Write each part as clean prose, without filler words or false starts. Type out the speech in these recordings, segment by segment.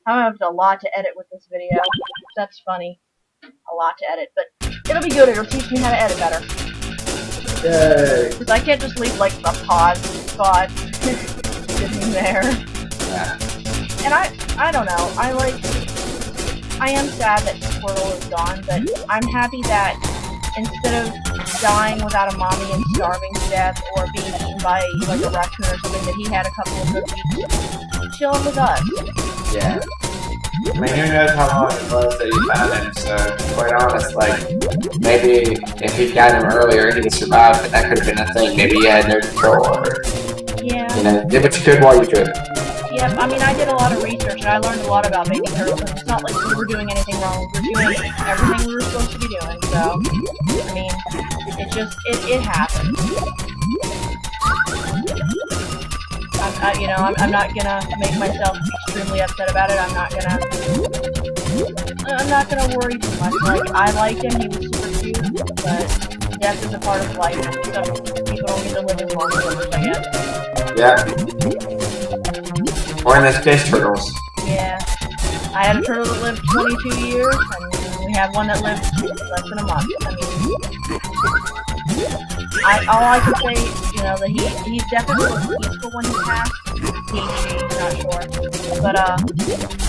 I have a lot to edit with this video. That's funny. A lot to edit, but it'll be good. It'll teach me how to edit better. Yay! Because I can't just leave like the pause spot sitting there. Yeah. And I don't know. I am sad that Squirtle is gone, but I'm happy that instead of dying without a mommy and starving to death or being eaten by like a raccoon or something, that he had a couple of good weeks chilling with us. Yeah. I mean, who knows how long it was that you found him, so quite honest, like, maybe if he'd gotten him earlier, he'd have survived, but that could have been a thing. Maybe he had no control, or, yeah. You know, did what you could while you could. Yep, I mean, I did a lot of research, and I learned a lot about baby turtles, and it's not like we were doing anything wrong. We were doing everything we were supposed to be doing, so, I mean, it happened. I'm not gonna make myself extremely upset about it. I'm not gonna worry too much. Like, I liked him, he was super cute, but death is a part of life, and some people don't get to live as long as others, I guess. Yeah. Or in this case, turtles. Yeah. I had a turtle that lived 22 years, and we have one that lived less than a month. I mean, all I can say, you know, that he's definitely peaceful when he passed. She, not sure. But,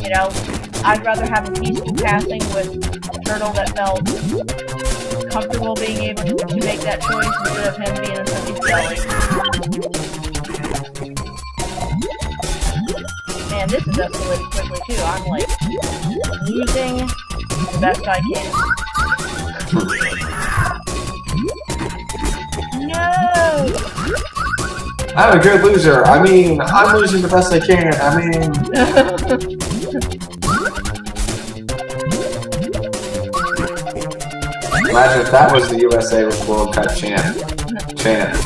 you know, I'd rather have a peaceful passing with a turtle that felt comfortable being able to make that choice instead of him being in somebody's belly. Man, this is escalating quickly too. I'm like losing the best I can. No! I'm a good loser. I mean, I'm losing the best I can. I mean... Imagine if that was the USA World Cup champ.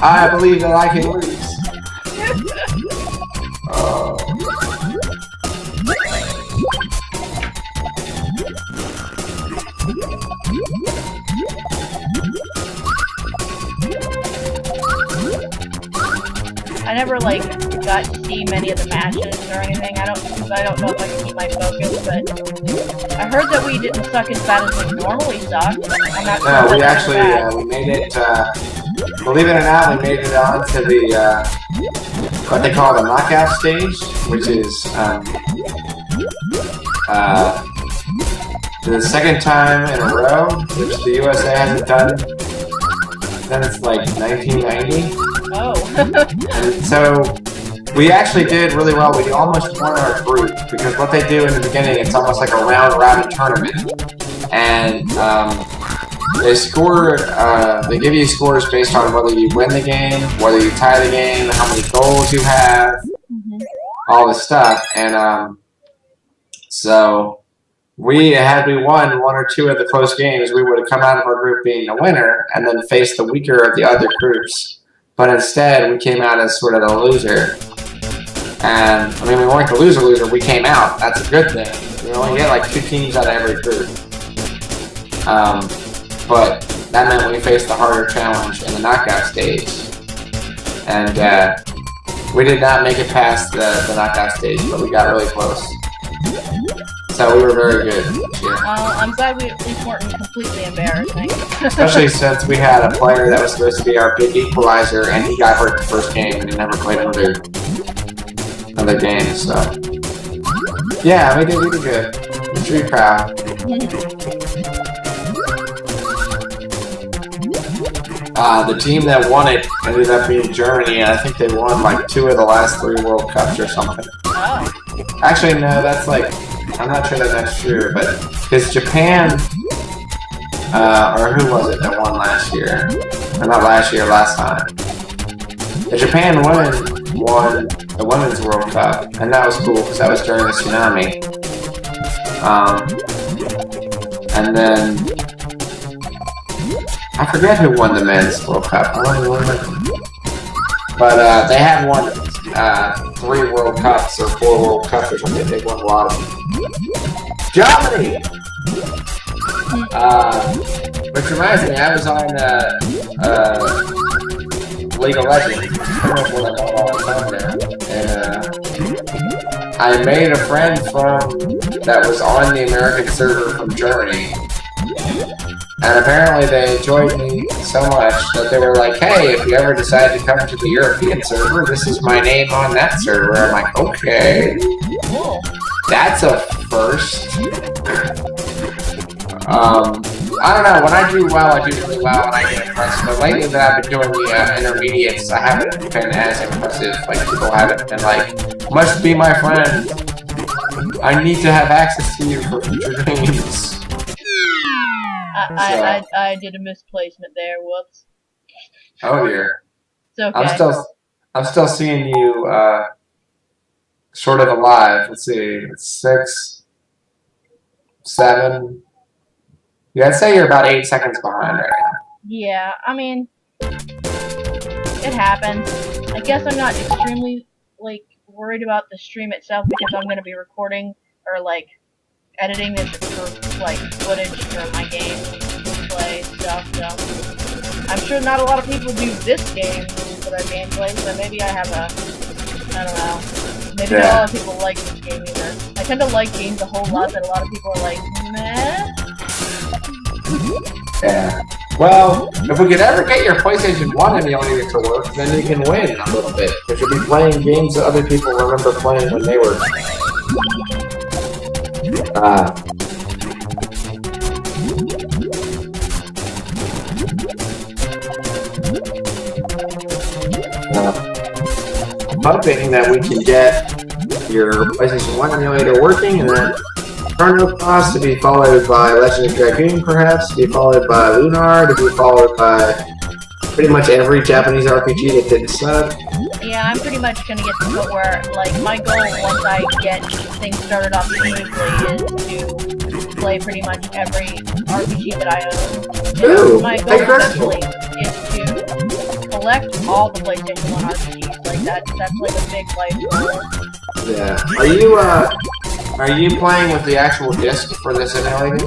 I believe that I can lose. I never like got to see many of the matches or anything. I don't know if I can keep my focus, but I heard that we didn't suck as bad as we normally suck. I'm not sure. No, we actually we made it. Believe it or not, we made it on to the what they call the knockout stage, which is the second time in a row, which the USA hasn't done since like 1990. Oh. And so we actually did really well. We almost won our group because what they do in the beginning, it's almost like a round-robin tournament, and they score. They give you scores based on whether you win the game, whether you tie the game, how many goals you have, all this stuff, and so. Had we won one or two of the close games, we would have come out of our group being the winner and then faced the weaker of the other groups. But instead, we came out as sort of the loser. And, I mean, we weren't the loser, we came out. That's a good thing. We only get like 2 teams out of every group. But that meant we faced the harder challenge in the knockout stage. And we did not make it past the knockout stage, but we got really close. So we were very good. Yeah. I'm glad we at least weren't completely embarrassing. Especially since we had a player that was supposed to be our big equalizer, and he got hurt the first game, and he never played another game. So yeah, we did really good. I'm pretty proud. The team that won it ended up being Germany, and I think they won like 2 of the last 3 World Cups or something. Oh. Actually, no, that's like. I'm not sure that that's true, but because Japan, or who was it that won last year? Or not last year, last time. The Japan women won the Women's World Cup, and that was cool because that was during the tsunami. And then I forget who won the Men's World Cup. I don't even remember. But they have won 3 World Cups or 4 World Cups or something. They won a lot of them. Germany! Which reminds me, I was on League of Legends. Pretty much what I got all the time there. And I made a friend that was on the American server from Germany. And apparently they enjoyed me so much that they were like, hey, if you ever decide to come to the European server, this is my name on that server. I'm like, okay. That's a first. I don't know, when I do well, I do really well and I get impressed. But lately that I've been doing the intermediates, I haven't been as impressive. Like, people haven't been like, must be my friend. I need to have access to you for future games. I did a misplacement there. Whoops. Oh dear. It's okay. I'm still seeing you sort of alive. Let's see. It's 6, 7. Yeah, I'd say you're about 8 seconds behind right now. Yeah, I mean, it happens. I guess I'm not extremely like worried about the stream itself because I'm gonna be recording or like editing this for like footage for my game play stuff, so I'm sure not a lot of people do this game that I gameplay, so maybe I have I don't know, maybe not a lot of people like this game either. I tend to like games a whole lot that a lot of people are like, meh? Yeah. Well, if we could ever get your PlayStation 1 emulator to work, then you can win a little bit, because you'll be playing games that other people remember playing when they were I'm hoping that we can get your PlayStation 1 emulator working, and then Chrono Cross to be followed by Legend of Dragoon, perhaps, to be followed by Lunar, to be followed by pretty much every Japanese RPG that didn't suck. Yeah, I'm pretty much gonna get to the point where, like, my goal once I get things started off smoothly is to play pretty much every RPG that I own. Ooh, my goal eventually is to collect all the PlayStation 1 RPGs. Like, that's like a big life goal. Yeah. Are you playing with the actual disc for this emulator?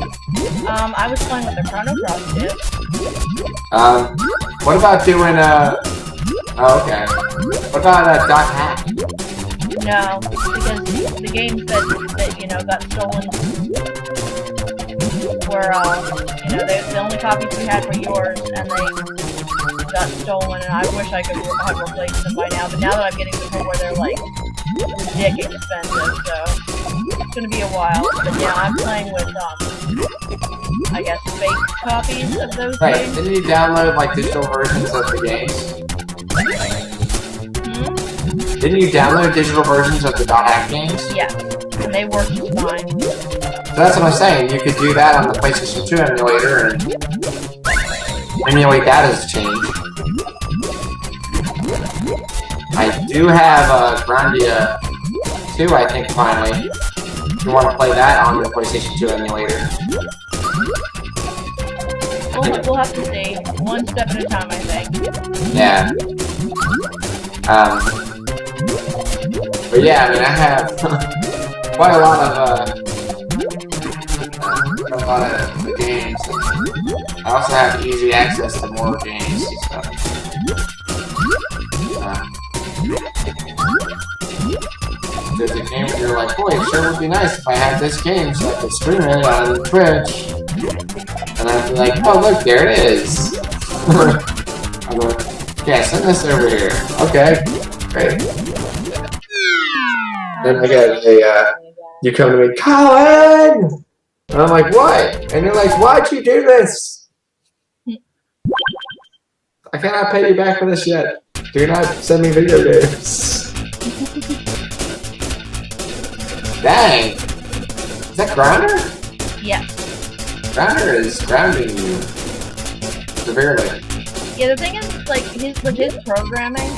I was playing with the Chrono Cross disc. What about doing, oh, okay. What about, Dot Hack? No, because the games that you know, got stolen were, you know, the only copies we had were yours, and they got stolen, and I wish I could have replaced them by now, but now that I'm getting to the point where they're, like, ridiculous expensive, so it's gonna be a while. But yeah, I'm playing with, I guess, fake copies of those games. Didn't you download, like, digital versions of the games? Didn't you download digital versions of the Dot Hack games? Yeah, and they work just fine. So that's what I'm saying, you could do that on the PlayStation 2 emulator and emulate that as a change. I do have Grandia 2, I think, finally. If you want to play that on the PlayStation 2 emulator. We'll have to see. One step at a time, I think. Yeah. But yeah, I mean, I have quite a lot of games. I also have easy access to more games. So. There's a game where you're like, boy, it sure would be nice if I had this game so I could stream it on Twitch. And I'd be like, oh look, there it is. I'm like, yeah, send this over here. Okay, great. Then I get you come to me, Colin! And I'm like, what? And you're like, why'd you do this? I cannot pay you back for this yet. Do not send me video games. Dang! Is that Grounder? Yeah. Grounder is grounding you severely. Yeah, the thing is, like, with his programming,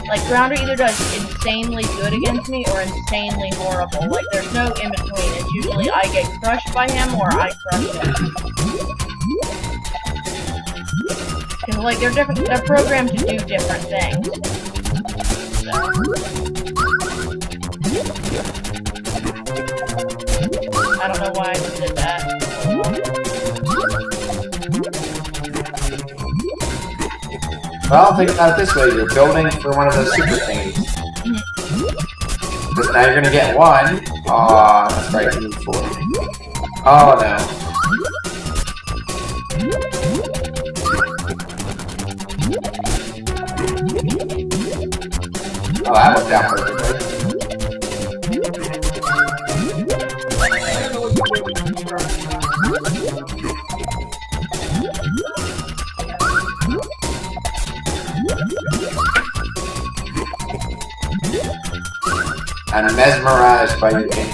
like, Grounder either does insanely good against me or insanely horrible. Like, there's no in between. It's usually I get crushed by him or I crush him. Because, like, they're programmed to do different things. So. I don't know why I just did that. Well, think about it this way, you're building for one of those super things. Because now you're gonna get one. Aw, that's right, you need 4. Oh no. Oh, that worked out perfectly. I'm mesmerized by your game.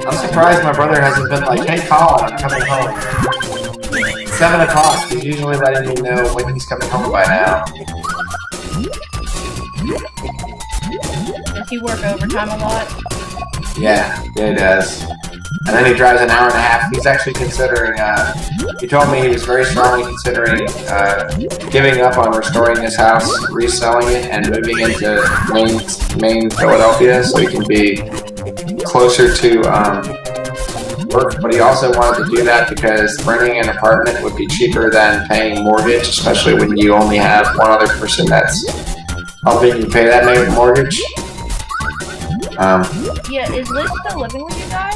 I'm surprised my brother hasn't been like, hey Colin, I'm coming home. 7 o'clock, he's usually letting me know when he's coming home by now. Does he work overtime a lot? Yeah, he does. And then he drives an hour and a half. He's actually considering, he told me he was very strongly considering giving up on restoring his house, reselling it, and moving into main Philadelphia so he can be closer to work. But he also wanted to do that because renting an apartment would be cheaper than paying a mortgage, especially when you only have one other person that's helping you pay that mortgage. Yeah, is Liz still living with you guys?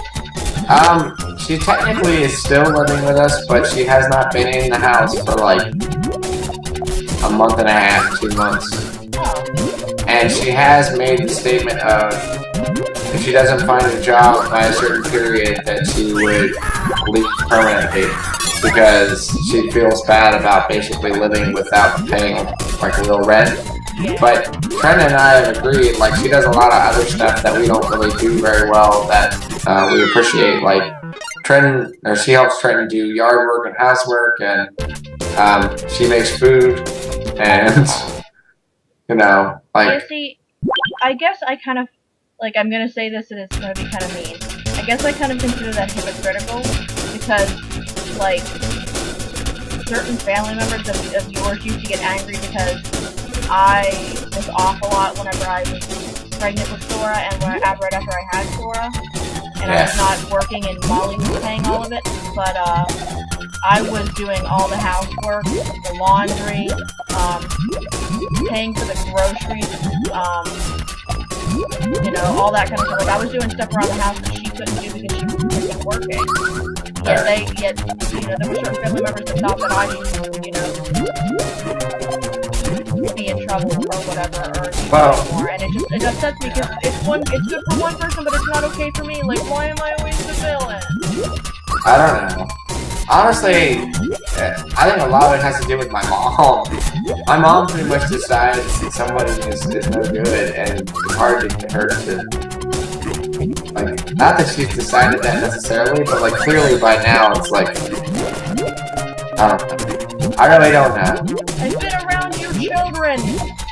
She technically is still living with us, but she has not been in the house for like a month and a half, 2 months. Oh. And she has made the statement of if she doesn't find a job by a certain period that she would leave permanently because she feels bad about basically living without paying like real rent. But Trent and I have agreed, like, she does a lot of other stuff that we don't really do very well that we appreciate. Like, she helps Trenton do yard work and housework, and she makes food, and, you know, like... Yeah, see, I guess I kind of, like, I'm gonna say this and it's gonna be kind of mean. I guess I kind of consider that hypocritical, because, like, certain family members of yours used to get angry because I was off a lot whenever I was pregnant with Sora and right after I had Sora. And I was not working and Molly was paying all of it. But I was doing all the housework, the laundry, paying for the groceries, you know, all that kind of stuff. Like I was doing stuff around the house that she couldn't do because she was working. Yet, you know, there were certain family members that thought that I should, you know, be in trouble or whatever, or more, and it upsets me because it's good for one person, but it's not okay for me. Like, why am I always the villain? I don't know. Honestly, I think a lot of it has to do with my mom. My mom pretty much decides that somebody is no good, and it's hard to get her to, like, not that she's decided that necessarily, but like clearly by now it's like, I don't know. I really don't know. I've been around you children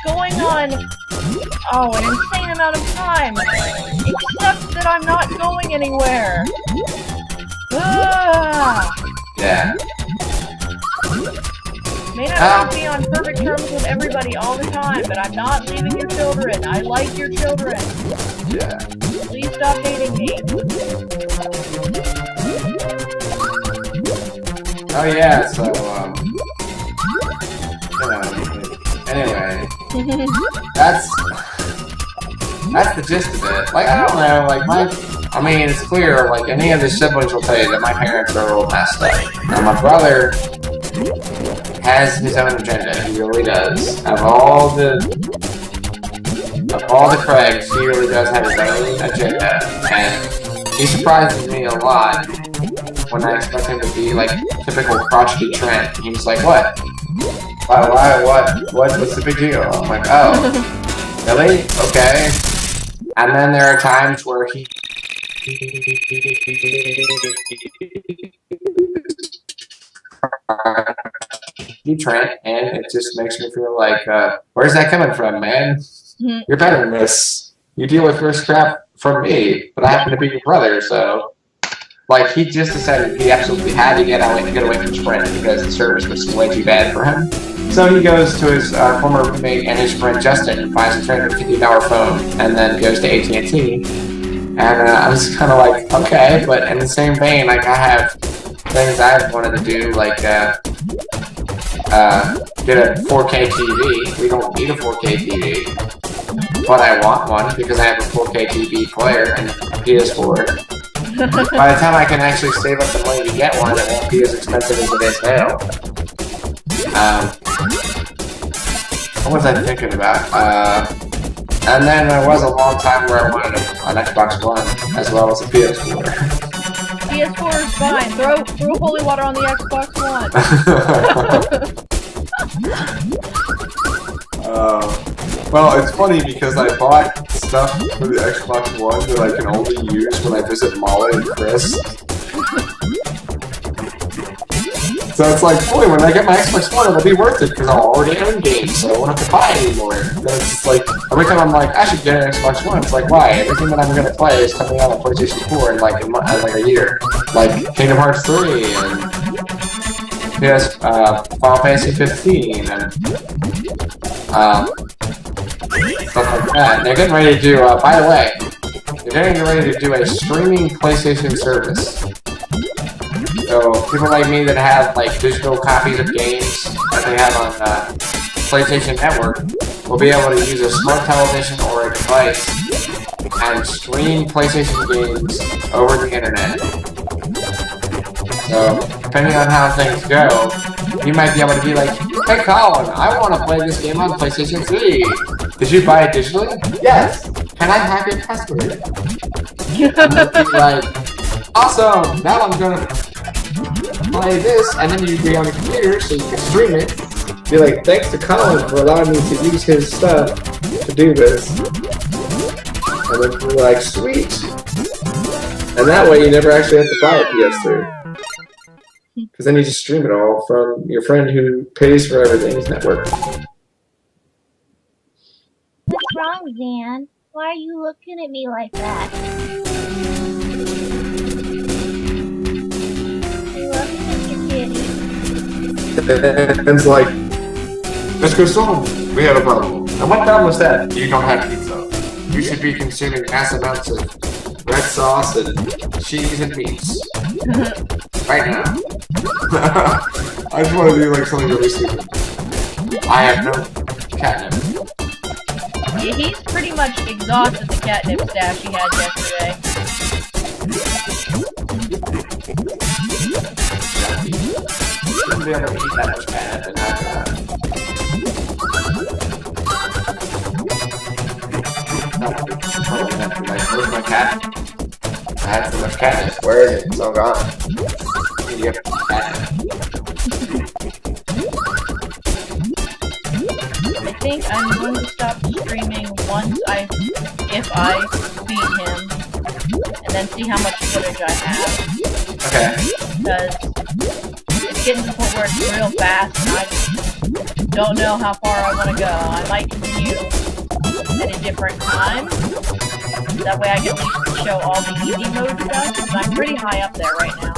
going on, an insane amount of time, except that I'm not going anywhere. Yeah. May not be on perfect terms with everybody all the time, but I'm not leaving your children. I like your children. Yeah. Please stop hating me. Oh yeah, so, you know, anyway, that's the gist of it. Like, I don't know, like, I mean, it's clear, like, any of the siblings will tell you that my parents are all messed up. Now, my brother has his own agenda, he really does. Of all the Craigs, he really does have his own agenda, and he surprises me a lot when I expect him to be, like, typical crotchety Trent. He's like, what? What's the big deal? I'm like, oh, really? Okay. And then there are times where he Trent, and it just makes me feel like, where's that coming from, man? You're better than this. You deal with worse crap from me, but I happen to be your brother, so... Like, he just decided he absolutely had to get away from Sprint because the service was way too bad for him. So he goes to his former roommate and his friend Justin and finds a $350 phone and then goes to AT&T. And I was kind of like, okay, but in the same vein, like, I have things I've wanted to do, like get a 4K TV. We don't need a 4K TV, but I want one because I have a 4K TV player and PS4. By the time I can actually save up the money to get one, it won't be as expensive as it is now. What was I thinking about? And then there was a long time where I wanted an Xbox One as well as a PS4. PS4 is fine. Throw holy water on the Xbox One. Well, it's funny because I bought stuff for the Xbox One that I can only use when I visit Molly and Chris. So it's like, boy, when I get my Xbox One, it'll be worth it because I'll already own games, so I won't have to buy anymore. Then it's just like, every time I'm like, I should get an Xbox One, it's like, why? Everything that I'm going to play is coming out on PlayStation 4 in like a year. Like Kingdom Hearts 3 and PS, Final Fantasy 15 and stuff like that. They're getting ready to do, by the way, they're getting ready to do a streaming PlayStation service. So people like me that have like digital copies of games that they have on PlayStation Network will be able to use a smart television or a device and stream PlayStation games over the internet. So depending on how things go, you might be able to be like, hey Colin, I want to play this game on PlayStation 3. Did you buy it digitally? Yes. Can I have your password? And you'd be like, awesome, now I'm gonna play this, and then you'd be on the computer so you can stream it. Be like, thanks to Colin for allowing me to use his stuff to do this. And then you're like, sweet. And that way you never actually have to buy a PS3. Because then you just stream it all from your friend who pays for everything's network. What's wrong, Zan? Why are you looking at me like that? You love your kitty. And it's like, let's go home. We have a problem. And what problem was that? You don't have pizza. You should be consuming mass amounts of red sauce and cheese and meats. Right now. I just want to do like something really stupid. I have no catnip. Yeah, he's pretty much exhausted the catnip stash he had yesterday. Shouldn't be able to eat that much catnip and have that. Where's my cat? I had so much catnip. Where is it? It's all gone. Yep, catnip. I think I'm going to stop streaming if I beat him, and then see how much footage I have. Okay. Because it's getting to the point where it's real fast, and I don't know how far I want to go. I might continue at a different time. That way I can at least show all the easy mode stuff, because I'm pretty high up there right now.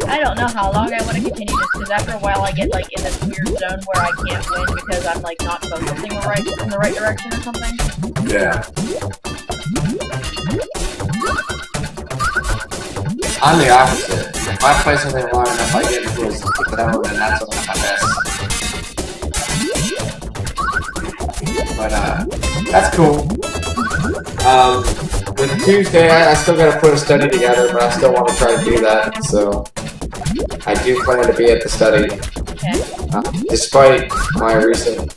I don't know how long I want to continue this, because after a while I get like in this weird zone where I can't win because I'm like not focusing in the right direction or something. Yeah. I'm the opposite. If I play something long enough, I get into a zone, and that's when I'm my best. But that's cool. With Tuesday, I still gotta put a study together, but I still want to try to do that, so I do plan to be at the study. Okay. Despite my recent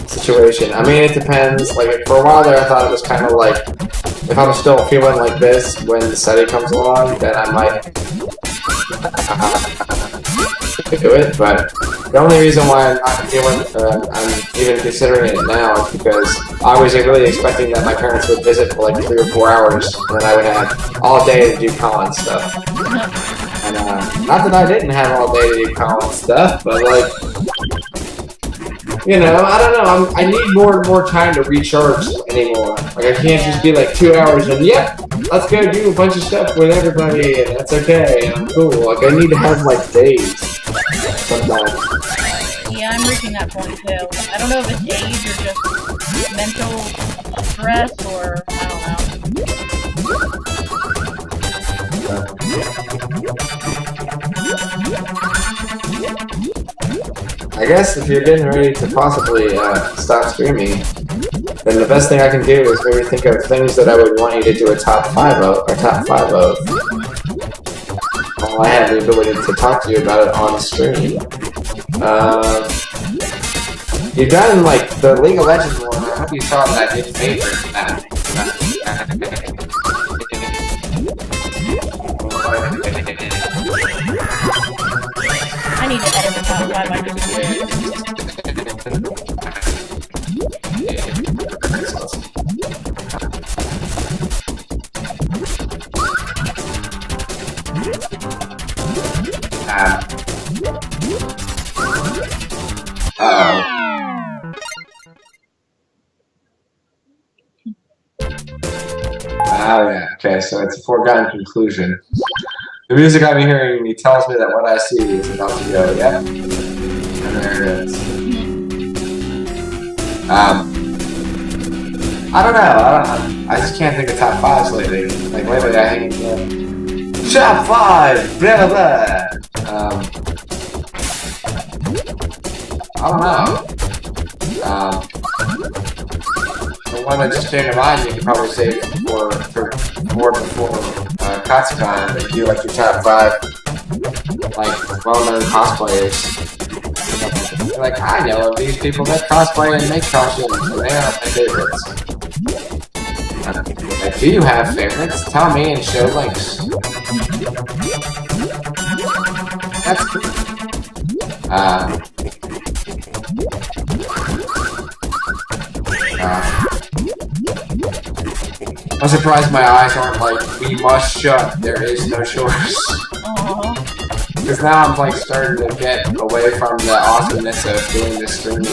situation. I mean, it depends. Like, for a while there, I thought it was kind of like, if I'm still feeling like this when the study comes along, then I might do it, but the only reason why I'm not feeling, I'm even considering it now is because I was really expecting that my parents would visit for like 3 or 4 hours, and then I would have all day to do Colin stuff. And, not that I didn't have all day to do Colin stuff, but like, you know, I don't know, I need more and more time to recharge anymore. Like, I can't just be like 2 hours and, yep, let's go do a bunch of stuff with everybody, and that's okay, and I'm cool. Like, I need to have, like, days sometimes. Yeah, I'm reaching that point, too. I don't know if it's age or just mental stress or, I don't know. I guess if you're getting ready to possibly stop streaming, then the best thing I can do is maybe think of things that I would want you to do a top 5 of, or top 5 of. While I have the ability to talk to you about it on stream. You've done, like, the League of Legends one. I hope you saw that I did favorite that. I need to edit the top 5 I just did. Uh-oh. Oh yeah, okay, so it's a foregone conclusion. The music I'm hearing tells me that what I see is about to go, yeah. And there it is. I don't know, I just can't think of top 5s lately. Like lately I hang top 5, blah blah. I don't know. The one that just came to mind, you could probably say before Katsucon, that you do like your top 5, like well-known cosplayers. You're like, I know of these people that cosplay and make costumes, and they are my favorites. Like, do you have favorites? Tell me and show links. That's cool. I'm surprised my eyes aren't like, we must shut, there is no choice. Because now I'm like starting to get away from the awesomeness of doing this streaming.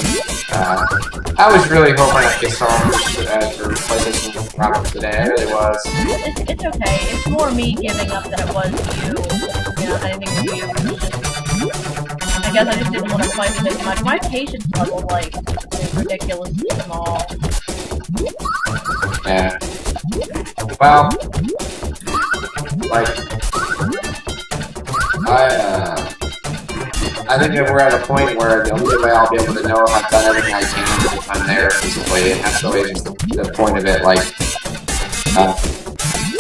I was really hoping I could solve this for PlayStation Robotnik today, I really was. It's okay, it's more me giving up than it was you. You know, anything with you. I guess I just didn't want to fight with it much. My patience level, like, is ridiculously small. Yeah. Well, like, I think that we're at a point where the only way I'll be able to know if I've done everything I can is if I'm there physically, and that's always just the point of it, like,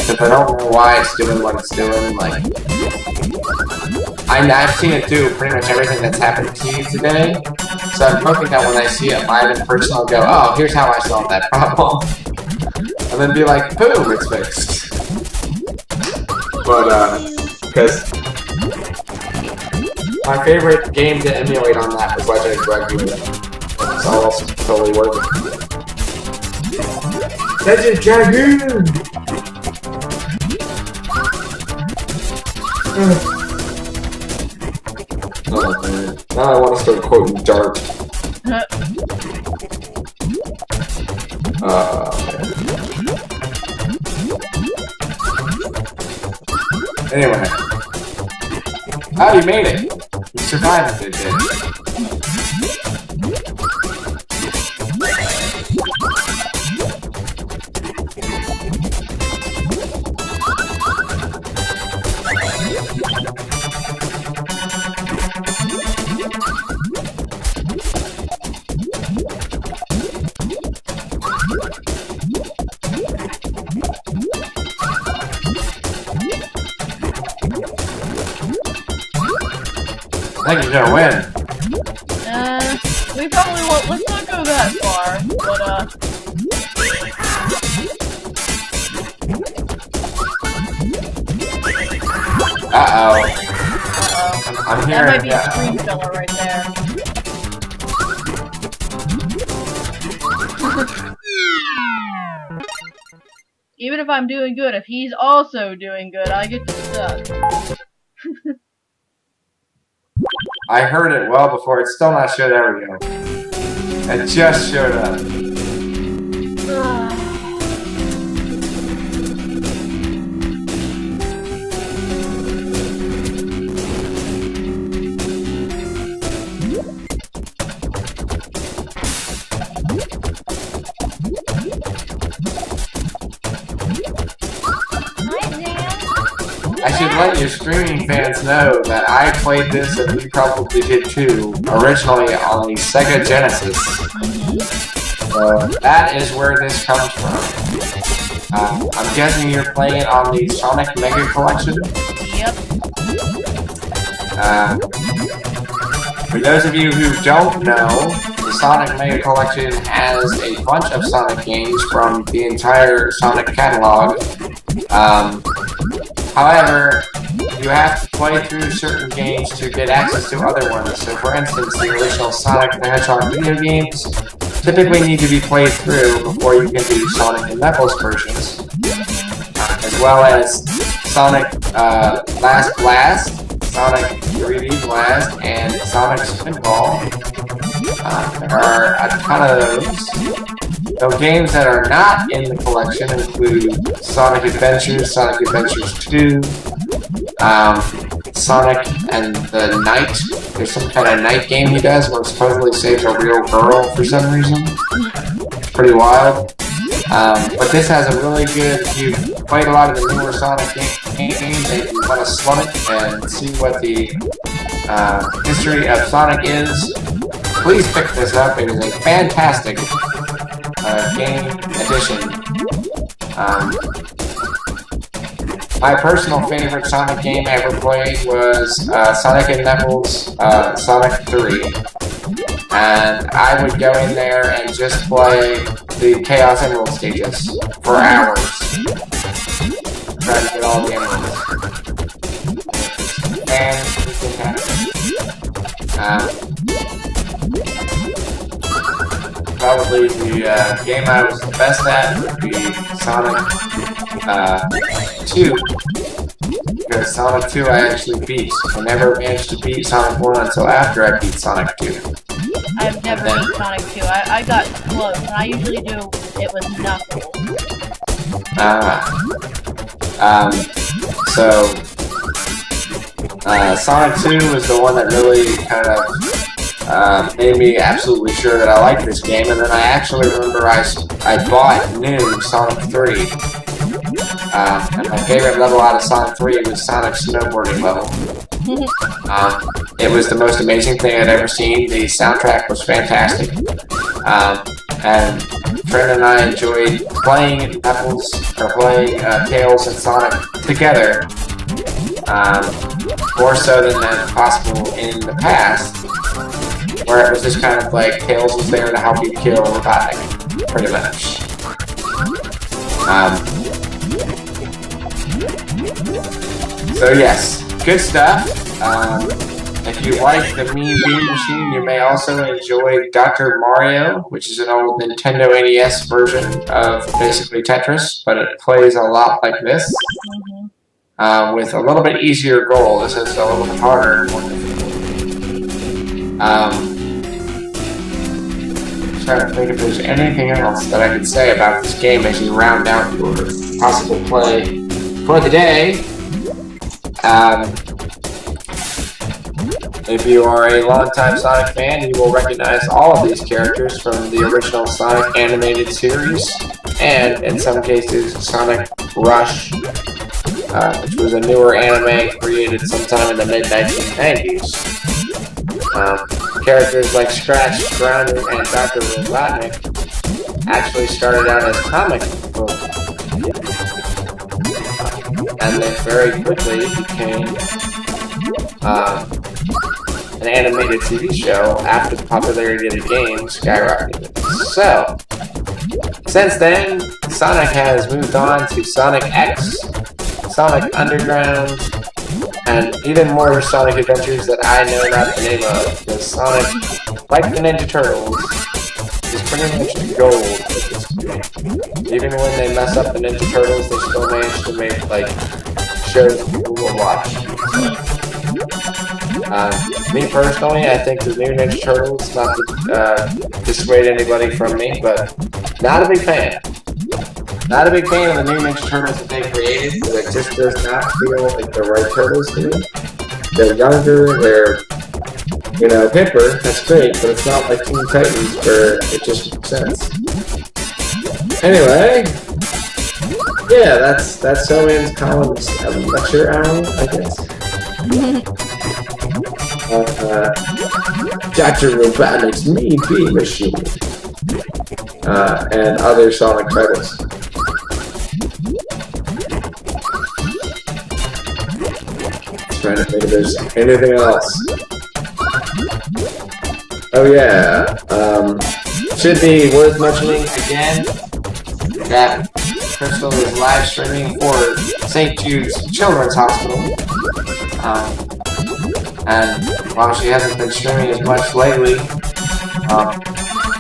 if I don't know why it's doing what it's doing, like, I've seen it do pretty much everything that's happened to you today, so I'm hoping that when I see it live in person, I'll go, oh, here's how I solved that problem. And then be like, boom, it's fixed. But, because my favorite game to emulate on that was Legend of Rugby. It's almost totally worth it. Legend Dragoon! Oh man, now I want to start quoting Dart. Anyway. Oh, you made it! You survived it, did. I think you're gonna win. We probably won't. Let's not go that far, but, Uh-oh. I'm that hearing might be a screen filler right there. Even if I'm doing good, if he's also doing good, I get to suck. I heard it well before. It's still not showed. There we go. It just showed up. I should let your streaming fans know that I played this, and you probably did too, originally on the Sega Genesis. So that is where this comes from. I'm guessing you're playing it on the Sonic Mega Collection? Yep. For those of you who don't know, the Sonic Mega Collection has a bunch of Sonic games from the entire Sonic catalog. However, you have to play through certain games to get access to other ones. So for instance, the original Sonic the Hedgehog video games typically need to be played through before you can do Sonic and Knuckles versions. As well as Sonic Last Blast, Sonic 3D Blast, and Sonic Spinball. There are a ton of those. The games that are not in the collection include Sonic Adventures, Sonic Adventures 2, Sonic and the Night. There's some kind of night game he does where supposedly saves a real girl for some reason. It's pretty wild. But this has a really good, if you've played a lot of the newer Sonic games and you want to slum it and see what the history of Sonic is, please pick this up. It is a fantastic game edition. My personal favorite Sonic game I ever played was Sonic and Knuckles Sonic 3. And I would go in there and just play the Chaos Emerald stages for hours. Trying to get all the emeralds. And it's fantastic. Probably the game I was the best at would be Sonic 2. Because Sonic 2 I actually beat. I never managed to beat Sonic 1 until after I beat Sonic 2. I've never beat Sonic 2. I got close, and I usually do it with Knuckles. Sonic 2 was the one that really kind of made me absolutely sure that I liked this game, and then I actually remember I bought new Sonic 3. And my favorite level out of Sonic 3 was Sonic's snowboarding level. It was the most amazing thing I'd ever seen. The soundtrack was fantastic. And Trent and I enjoyed playing Knuckles, or playing Tails and Sonic together. More so than possible in the past, where it was just kind of like Tails was there to help you kill Robotnik, pretty much. So yes, good stuff. If you like the Mean Bean Machine, you may also enjoy Dr. Mario, which is an old Nintendo NES version of basically Tetris, but it plays a lot like this. With a little bit easier goal. This is a little bit harder and more difficult. Trying to think if there's anything else that I could say about this game as you round out your possible play for the day. If you are a longtime Sonic fan, you will recognize all of these characters from the original Sonic animated series, and in some cases, Sonic Rush, which was a newer anime created sometime in the mid-1990s. Characters like Scratch, Grounder, and Dr. Robotnik actually started out as comic book and then very quickly became an animated TV show after the popularity of the game skyrocketed. So, since then, Sonic has moved on to Sonic X, Sonic Underground, and even more Sonic Adventures that I know not the name of, because Sonic, like the Ninja Turtles, is pretty much gold at this point. Even when they mess up the Ninja Turtles, they still manage to make, like, shows people will watch. Me personally, I think the new Ninja Turtles, not to dissuade anybody from me, but not a big fan. Not a big fan of the new Ninja Turtles that they created, because it just does not feel like the right Turtles do. They're younger, they're, hipper, that's great, but it's not like Teen Titans where it just makes sense. Anyway, Yeah, that's so ends Colin's lecture hour, I guess. Dr. Robotnik's Mean Bee Machine. And other Sonic titles. Trying to think if there's anything else. Oh yeah, should be worth mentioning again that Crystal is live streaming for St. Jude's Children's Hospital. And while she hasn't been streaming as much lately,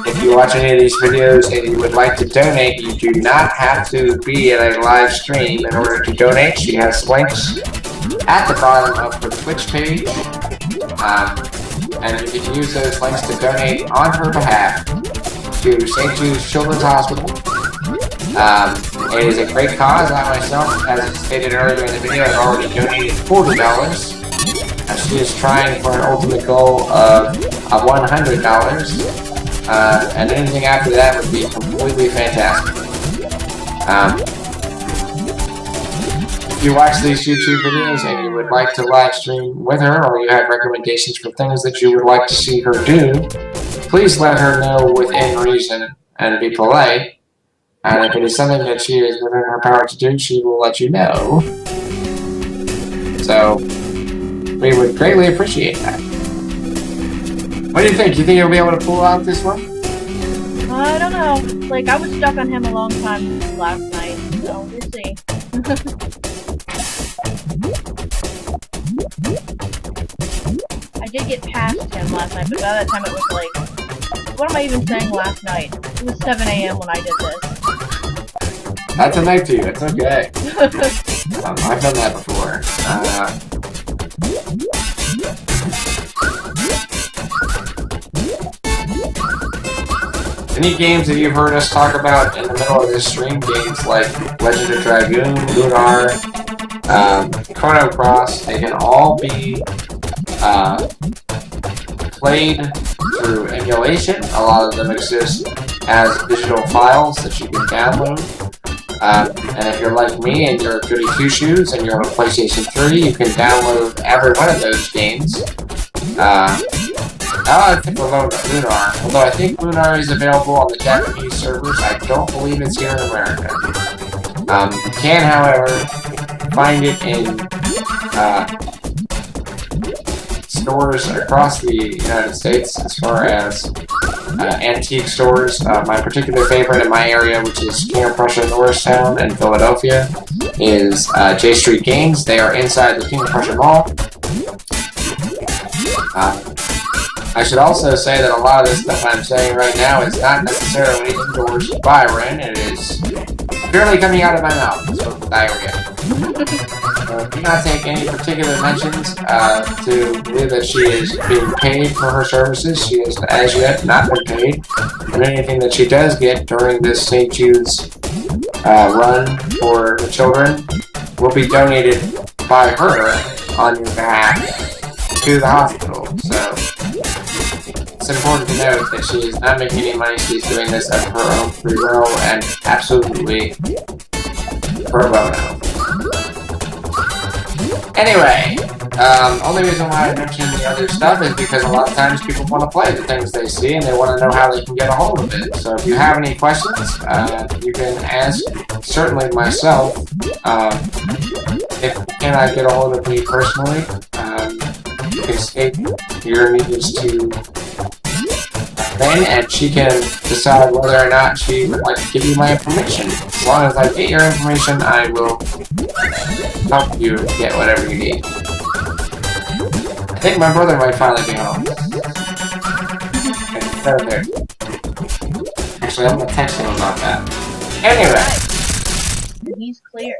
if you watch any of these videos and you would like to donate, you do not have to be at a live stream in order to donate. She has links at the bottom of her Twitch page. And you can use those links to donate on her behalf to St. Jude's Children's Hospital. It is a great cause. I myself, as stated earlier in the video, have already donated $40. She is trying for an ultimate goal of $100. And anything after that would be completely fantastic. If you watch these YouTube videos and you would like to live stream with her, or you have recommendations for things that you would like to see her do, please let her know within reason and be polite. And if it is something that she is within her power to do, she will let you know. So, we would greatly appreciate that. What do you think? You think you'll be able to pull out this one? I don't know. Like, I was stuck on him a long time last night, so we'll see. I did get past him last night, but by that time it was like... What am I even saying last night? It was 7 AM when I did this. That's a night to you. It's okay. I've done that before. Any games that you've heard us talk about in the middle of this stream, games like Legend of Dragoon, Lunar, Chrono Cross, they can all be played through emulation. A lot of them exist as digital files that you can download. And if you're like me and you're a goody two-shoes and you're on a PlayStation 3, you can download every one of those games. I think we're loading up Lunar. Although I think Lunar is available on the Japanese servers, I don't believe it's here in America. You can, however, find it in stores across the United States as far as antique stores. My particular favorite in my area, which is King of Prussia Norristown and Philadelphia, is J Street Games. They are inside the King of Prussia Mall. I should also say that a lot of this stuff I'm saying right now is not necessarily endorsed by Ren. It is purely coming out of my mouth. That's what the diarrhea. Do not take any particular mentions to believe that she is being paid for her services. She has, as yet, not been paid. And anything that she does get during this St. Jude's run for the children will be donated by her on your behalf to the hospital. So it's important to note that she is not making any money. She's doing this of her own free will and absolutely pro bono. Anyway, only reason why I mention the other stuff is because a lot of times people want to play the things they see and they want to know how they can get a hold of it. So if you have any questions, you can ask certainly myself. If you cannot get a hold of me personally, you can state your needs to Ren, and she can decide whether or not she would like to give you my information. As long as I get your information, I will help you get whatever you need. I think my brother might finally be home. Okay, there. Actually, I'm gonna text him about that. Anyway. He's clear.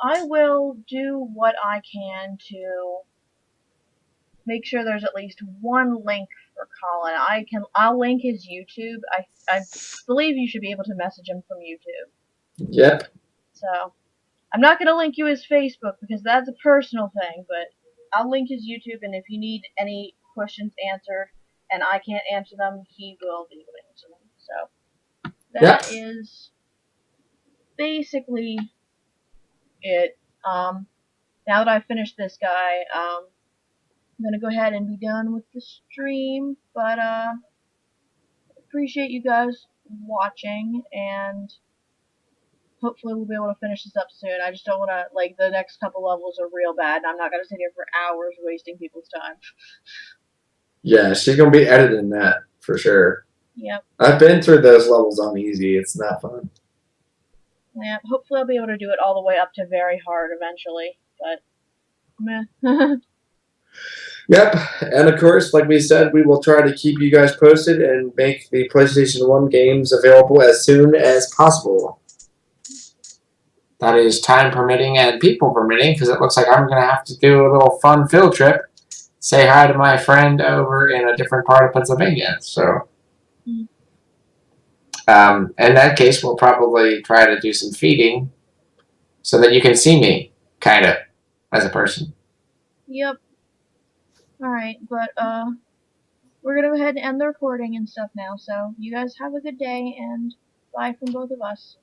I will do what I can to make sure there's at least one link for Colin. I'll link his YouTube. I believe you should be able to message him from YouTube. Yep. So, I'm not going to link you his Facebook because that's a personal thing, but I'll link his YouTube, and if you need any questions answered and I can't answer them, he will be able to answer them. So, that is basically it. Now that I've finished this guy, I'm gonna go ahead and be done with the stream. But appreciate you guys watching, and hopefully we'll be able to finish this up soon. I just don't want to, like, the next couple levels are real bad, and I'm not gonna sit here for hours wasting people's time. Yeah, she's gonna be editing that for sure. Yep. I've been through those levels on easy. It's not fun. Yeah, hopefully I'll be able to do it all the way up to very hard eventually, but meh. Yep, and of course, like we said, we will try to keep you guys posted and make the PlayStation 1 games available as soon as possible. That is time permitting and people permitting, because it looks like I'm going to have to do a little fun field trip. Say hi to my friend over in a different part of Pennsylvania. So, in that case, we'll probably try to do some feeding so that you can see me, kind of, as a person. Yep. Alright, but we're gonna go ahead and end the recording and stuff now, so you guys have a good day, and bye from both of us.